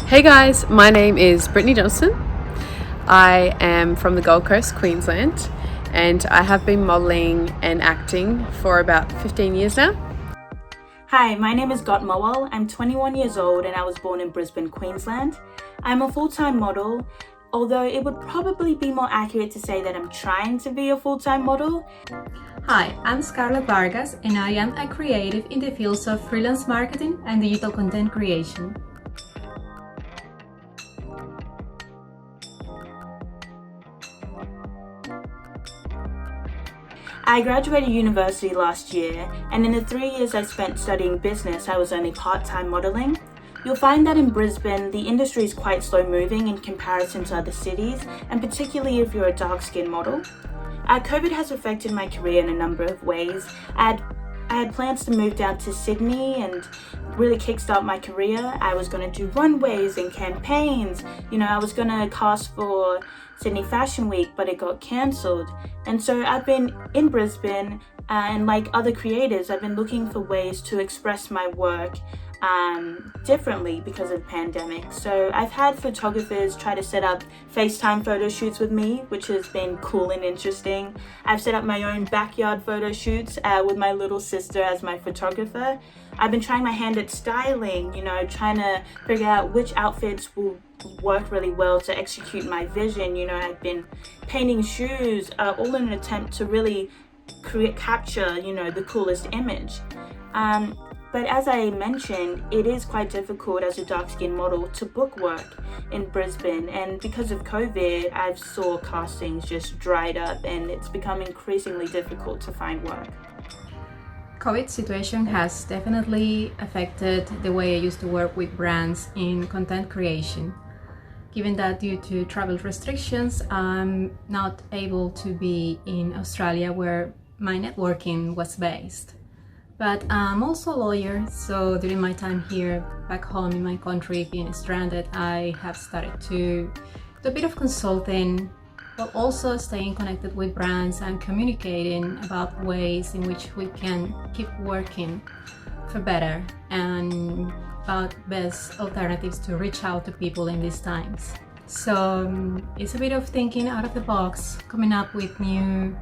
Hey guys, my name is Brittaney Johnston. I am from the Gold Coast, Queensland, and I have been modelling and acting for about 15 years now. Hi, my name is Malual. I'm 21 years old and I was born in Brisbane, Queensland. I'm a full-time model, although it would probably be more accurate to say that I'm trying to be a full-time model. Hi, I'm Scarlett Vargas and I am a creative in the fields of freelance marketing and digital content creation. I graduated university last year, and in the 3 years I spent studying business, I was only part-time modelling. You'll find that in Brisbane, the industry is quite slow-moving in comparison to other cities, and particularly if you're a dark-skinned model. COVID has affected my career in a number of ways. I had plans to move down to Sydney and really kickstart my career. I was going to do runways and campaigns. I was going to cast for Sydney Fashion Week, but it got cancelled. And so I've been in Brisbane, and like other creators, I've been looking for ways to express my work differently because of the pandemic. So I've had photographers try to set up FaceTime photo shoots with me, which has been cool and interesting. I've set up my own backyard photo shoots with my little sister as my photographer. I've been trying my hand at styling, trying to figure out which outfits will work really well to execute my vision. I've been painting shoes, all in an attempt to really capture, the coolest image. But as I mentioned, it is quite difficult as a dark-skinned model to book work in Brisbane, and because of COVID, I've saw castings just dried up and it's become increasingly difficult to find work. COVID situation has definitely affected the way I used to work with brands in content creation. Given that due to travel restrictions, I'm not able to be in Australia where my networking was based. But I'm also a lawyer, so during my time here back home in my country, being stranded, I have started to do a bit of consulting, but also staying connected with brands and communicating about ways in which we can keep working for better and about best alternatives to reach out to people in these times. So it's a bit of thinking out of the box, coming up with new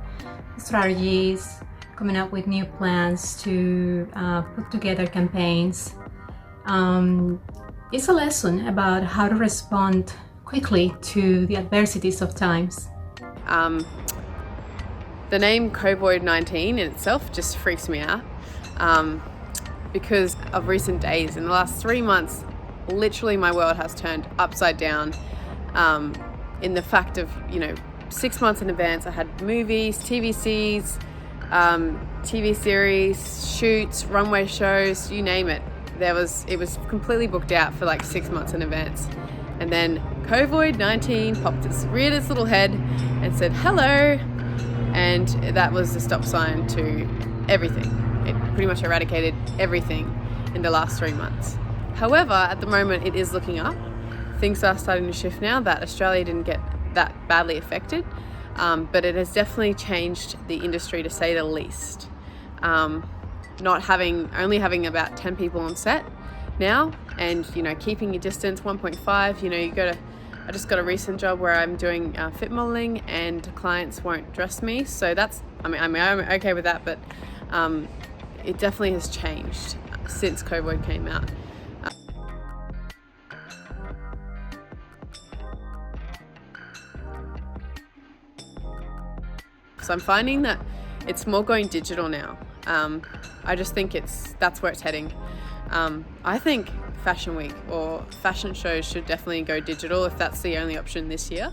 strategies, coming up with new plans to put together campaigns. It's a lesson about how to respond quickly to the adversities of times. The name COVID-19 in itself just freaks me out because of recent days. In the last 3 months, literally my world has turned upside down in the fact of, 6 months in advance I had movies, TVCs, TV series, shoots, runway shows, you name it. It was completely booked out for like 6 months in advance. And then COVID-19 reared its little head and said, hello. And that was the stop sign to everything. It pretty much eradicated everything in the last 3 months. However, at the moment it is looking up. Things are starting to shift now that Australia didn't get that badly affected. But it has definitely changed the industry, to say the least. Only having about 10 people on set now, and keeping your distance 1.5. I just got a recent job where I'm doing fit modeling, and clients won't dress me, so I'm okay with that, but it definitely has changed since COVID came out. So I'm finding that it's more going digital now. I just think that's where it's heading. I think Fashion Week or fashion shows should definitely go digital if that's the only option this year.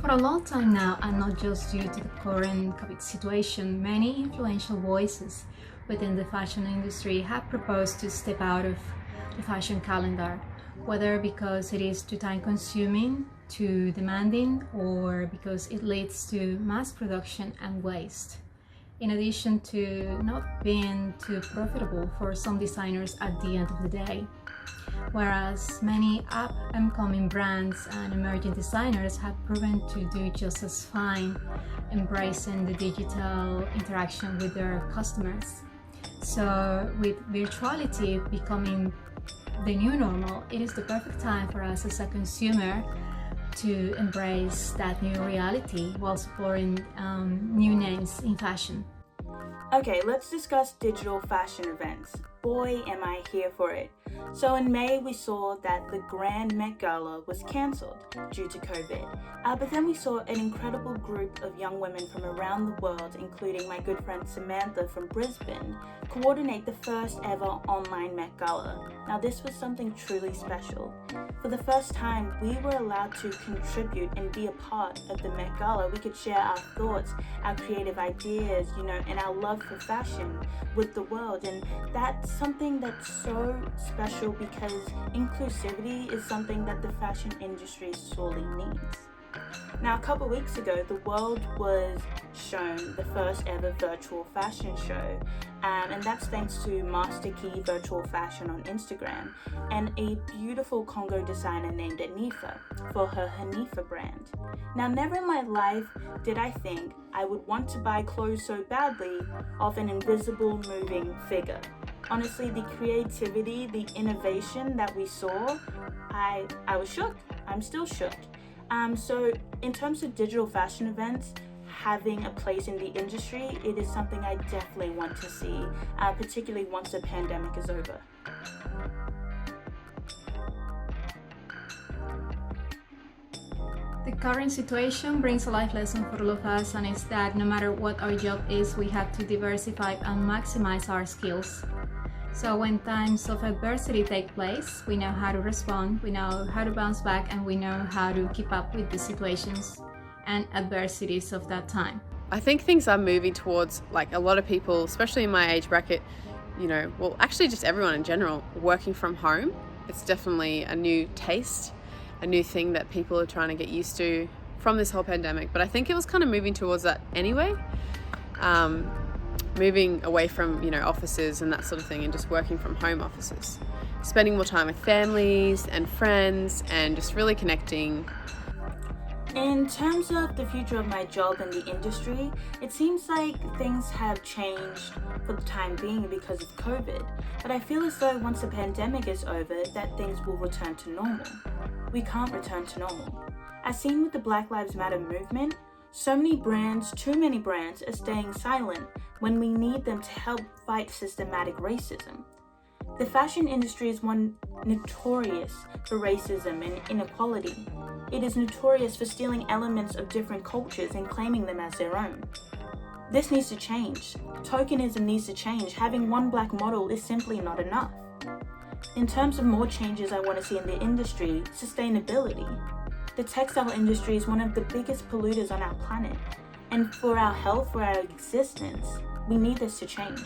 For a long time now, and not just due to the current COVID situation, many influential voices within the fashion industry have proposed to step out of the fashion calendar, whether because it is too time-consuming, too demanding, or because it leads to mass production and waste, in addition to not being too profitable for some designers at the end of the day. whereas many up-and-coming brands and emerging designers have proven to do just as fine, embracing the digital interaction with their customers. So with virtuality becoming the new normal, it is the perfect time for us as a consumer to embrace that new reality while supporting new names in fashion. Okay, let's discuss digital fashion events. Boy, am I here for it. So in May, we saw that the Grand Met Gala was cancelled due to COVID. But then we saw an incredible group of young women from around the world, including my good friend Samantha from Brisbane, coordinate the first ever online Met Gala. Now this was something truly special. For the first time, we were allowed to contribute and be a part of the Met Gala. We could share our thoughts, our creative ideas, and our love for fashion with the world. And that's something that's so special because inclusivity is something that the fashion industry sorely needs. Now, a couple weeks ago, the world was shown the first ever virtual fashion show, and that's thanks to Master Key Virtual Fashion on Instagram and a beautiful Congo designer named Anifa for her Hanifa brand. Now, never in my life did I think I would want to buy clothes so badly of an invisible moving figure. Honestly, the creativity, the innovation that we saw, I was shook. I'm still shook. So in terms of digital fashion events having a place in the industry, it is something I definitely want to see, particularly once the pandemic is over. The current situation brings a life lesson for all of us, and it's that no matter what our job is, we have to diversify and maximize our skills. So when times of adversity take place, we know how to respond, we know how to bounce back, and we know how to keep up with the situations and adversities of that time. I think things are moving towards, like, a lot of people, especially in my age bracket, well, actually just everyone in general, working from home. It's definitely a new taste, a new thing that people are trying to get used to from this whole pandemic. But I think it was kind of moving towards that anyway. Moving away from, offices and that sort of thing, and just working from home offices. Spending more time with families and friends and just really connecting. In terms of the future of my job in the industry, it seems like things have changed for the time being because of COVID. But I feel as though once the pandemic is over, that things will return to normal. We can't return to normal. As seen with the Black Lives Matter movement, so many brands, too many brands, are staying silent when we need them to help fight systematic racism. The fashion industry is one notorious for racism and inequality. It is notorious for stealing elements of different cultures and claiming them as their own. This needs to change. Tokenism needs to change. Having one black model is simply not enough. In terms of more changes I want to see in the industry, sustainability. The textile industry is one of the biggest polluters on our planet, and for our health, for our existence, we need this to change.